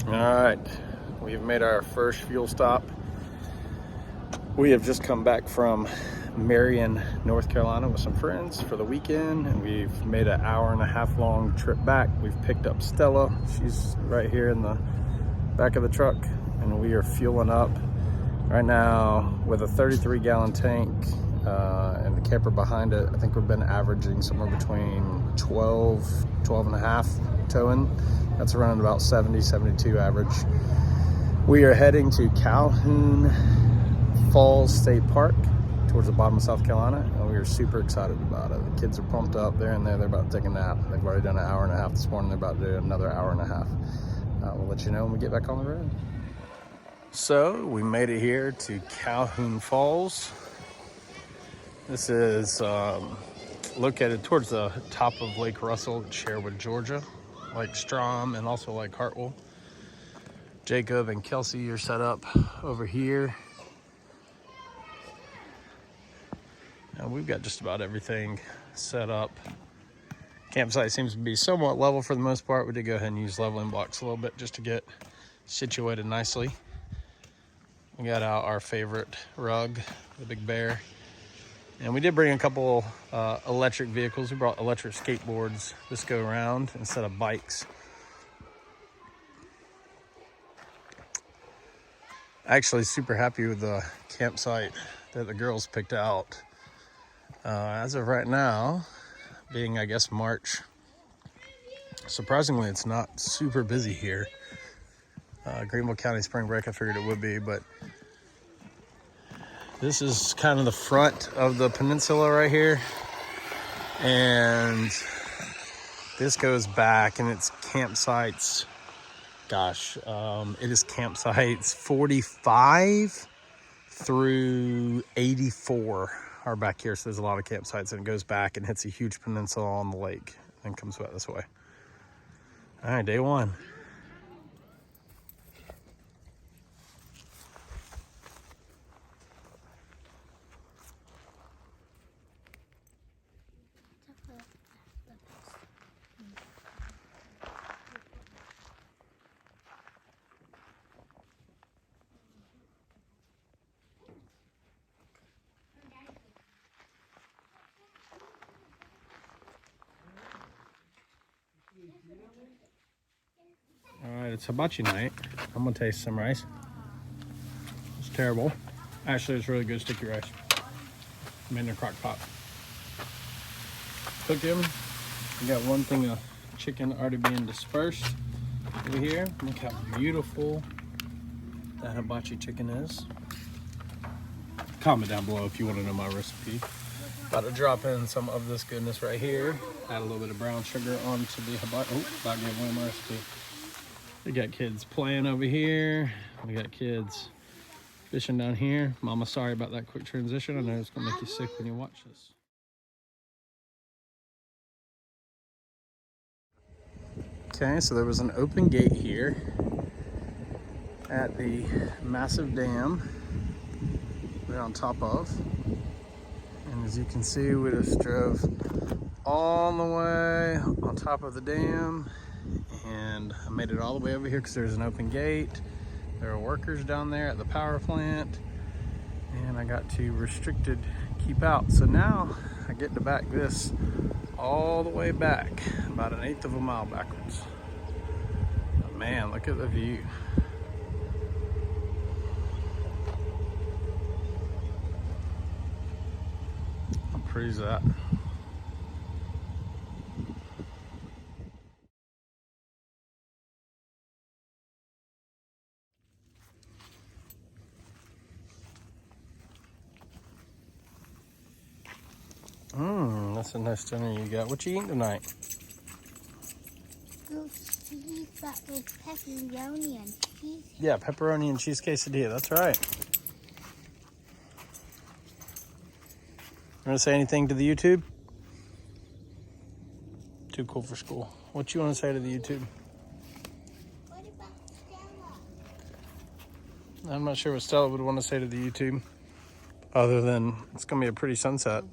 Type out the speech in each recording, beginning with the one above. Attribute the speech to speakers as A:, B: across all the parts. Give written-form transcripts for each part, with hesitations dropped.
A: All right, we've made our first fuel stop. We have just come back from Marion, North Carolina with some friends for the weekend, and we've made an hour-and-a-half long trip back. We've picked up Stella. She's right here in the back of the truck, and we are fueling up right now with a 33-gallon tank and the camper behind it. I think we've been averaging somewhere between 12 and a half towing. That's running about 70, 72 average. We are heading to Calhoun Falls State Park towards the bottom of South Carolina, and we are super excited about it. The kids are pumped up. They're in there. They're about to take a nap. They've already done an hour and a half this morning. They're about to do another hour and a half. We'll let you know when we get back on the road. So we made it here to Calhoun Falls. This is located towards the top of Lake Russell, Sherwood, Georgia. Lake Strom and also Lake Hartwell. Jacob and Kelsey are set up over here. And we've got just about everything set up. Campsite seems to be somewhat level for the most part. We did go ahead and use leveling blocks a little bit just to get situated nicely. We got out our favorite rug, the Big Bear. And we did bring a couple electric vehicles. We brought electric skateboards this go around instead of bikes. Actually super happy with the campsite that the girls picked out. As of right now, being I guess March, surprisingly it's not super busy here. Greenville County spring break, I figured it would be, but this is kind of the front of the peninsula right here. And this goes back and it's campsites. Gosh, it is campsites 45 through 84 are back here. So there's a lot of campsites, and it goes back and hits a huge peninsula on the lake and comes back this way. All right, day one. All right, it's hibachi night. I'm gonna taste some rice. It's terrible. Actually, it's really good sticky rice. Made in a crock pot. Cooked him. We got one thing of chicken already being dispersed over here. Look how beautiful that hibachi chicken is. Comment down below if you want to know my recipe. About to drop in some of this goodness right here. Add a little bit of brown sugar onto the hibachi. Oh, about gave away my recipe. We got kids playing over here. We got kids fishing down here. Mama, sorry about that quick transition. I know it's gonna make you sick when you watch this. Okay, so there was an open gate here at the massive dam we're on top of. And as you can see, we just drove all the way on top of the dam, and I made it all the way over here because there's an open gate. There are workers down there at the power plant, and I got to restricted keep out. So now I get to back this all the way back, about 1/8 of a mile backwards. But man, look at the view. How pretty is that? That's a nice dinner you got. What you eating tonight?
B: That with pepperoni and cheese.
A: Yeah, pepperoni and cheese quesadilla. That's right. You want to say anything to the YouTube? Too cool for school. What you want to say to the YouTube?
B: What about Stella?
A: I'm not sure what Stella would want to say to the YouTube, other than it's going to be a pretty sunset.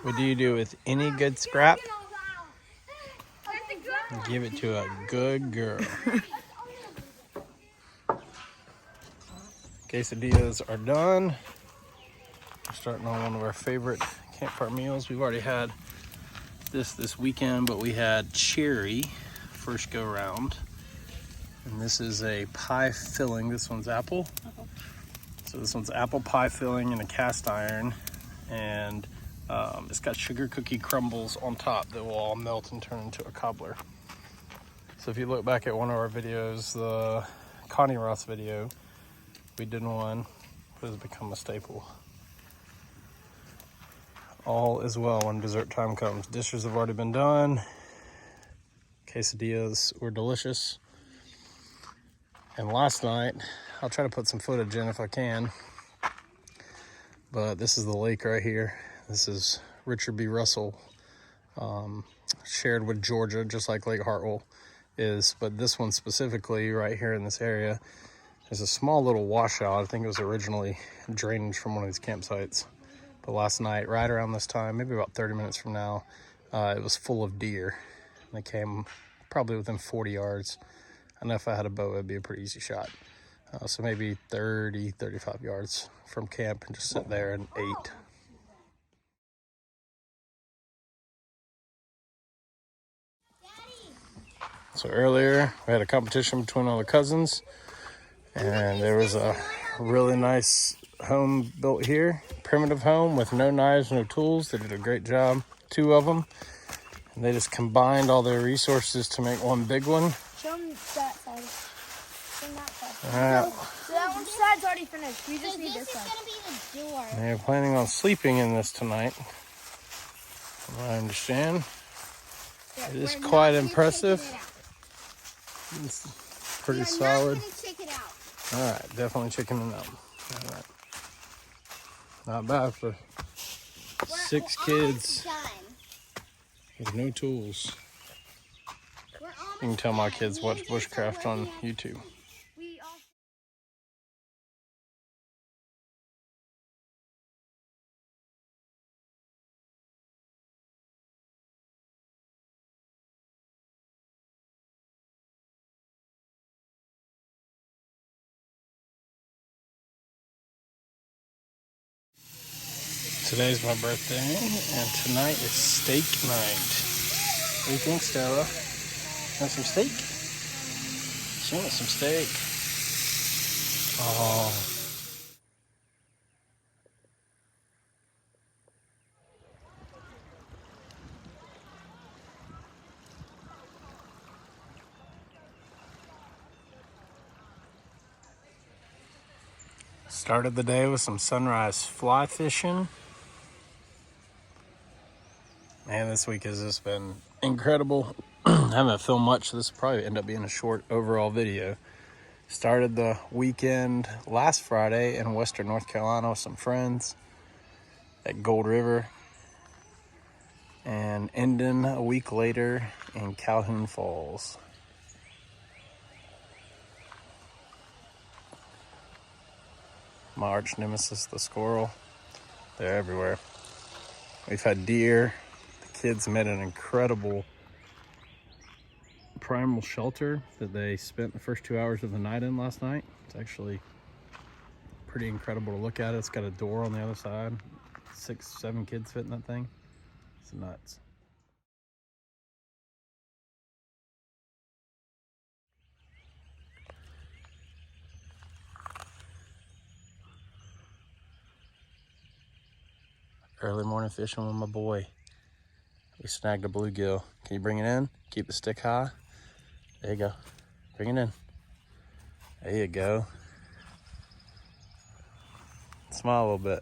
A: What do you do with any good scrap? Give it to a good girl. Quesadillas are done. We're starting on one of our favorite campfire meals. We've already had this weekend, but we had cherry first go round. And this is a pie filling. This one's apple. So this one's apple pie filling in a cast iron. And it's got sugar cookie crumbles on top that will all melt and turn into a cobbler. So if you look back at one of our videos, the Connie Ross video, we did one that has become a staple. All is well when dessert time comes. Dishes have already been done. Quesadillas were delicious. And last night, I'll try to put some footage in if I can, but this is the lake right here. This is Richard B. Russell, shared with Georgia, just like Lake Hartwell is, but this one specifically right here in this area is a small little washout. I think it was originally drainage from one of these campsites, but last night, right around this time, maybe about 30 minutes from now, it was full of deer. They came probably within 40 yards. I know if I had a bow, it'd be a pretty easy shot. So maybe 30, 35 yards from camp, and just sit there and ate. So earlier, we had a competition between all the cousins, and there was a really nice home built here, primitive home with no knives, no tools. They did a great job, 2 of them, and they just combined all their resources to make one big one.
B: Show them that side. Show them that side.
A: All right.
B: So that one side's already finished. We just need this side. This is going to be the door.
A: They're planning on sleeping in this tonight, from what I understand.
B: Yeah,
A: it is quite impressive. It's pretty solid.
B: Check it out.
A: All right, definitely checking it out. All right. Not bad for 6 kids with no tools. You can tell my kids watch bushcraft on YouTube. Today's my birthday, and tonight is steak night. What do you think, Stella? Want some steak? She wants some steak. Oh. Started the day with some sunrise fly fishing. Man, this week has just been incredible. I haven't filmed much, so this will probably end up being a short overall video. Started the weekend last Friday in Western North Carolina with some friends at Gold River, and ending a week later in Calhoun Falls. My arch nemesis, the squirrel, they're everywhere. We've had deer. Kids made an incredible primal shelter that they spent the first 2 hours of the night in last night. It's actually pretty incredible to look at. It's got a door on the other side. 6, 7 kids fit in that thing. It's nuts. Early morning fishing with my boy. We snagged a bluegill. Can you bring it in? Keep the stick high. There you go. Bring it in. There you go. Smile a little bit.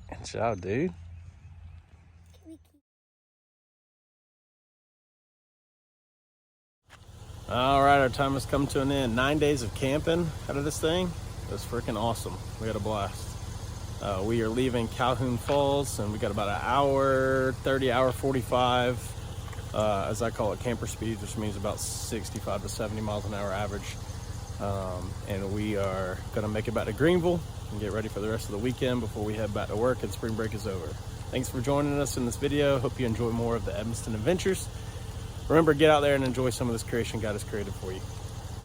A: Good job, dude. All right, our time has come to an end. 9 days of camping out of this thing. It was freaking awesome. We had a blast. We are leaving Calhoun Falls, and we got about an hour 30, hour 45, as I call it, camper speed, which means about 65 to 70 miles an hour average. And we are gonna make it back to Greenville, and get ready for the rest of the weekend before we head back to work and spring break is over. Thanks for joining us in this video. Hope you enjoy more of the Evanston adventures. Remember, get out there and enjoy some of this creation God has created for you.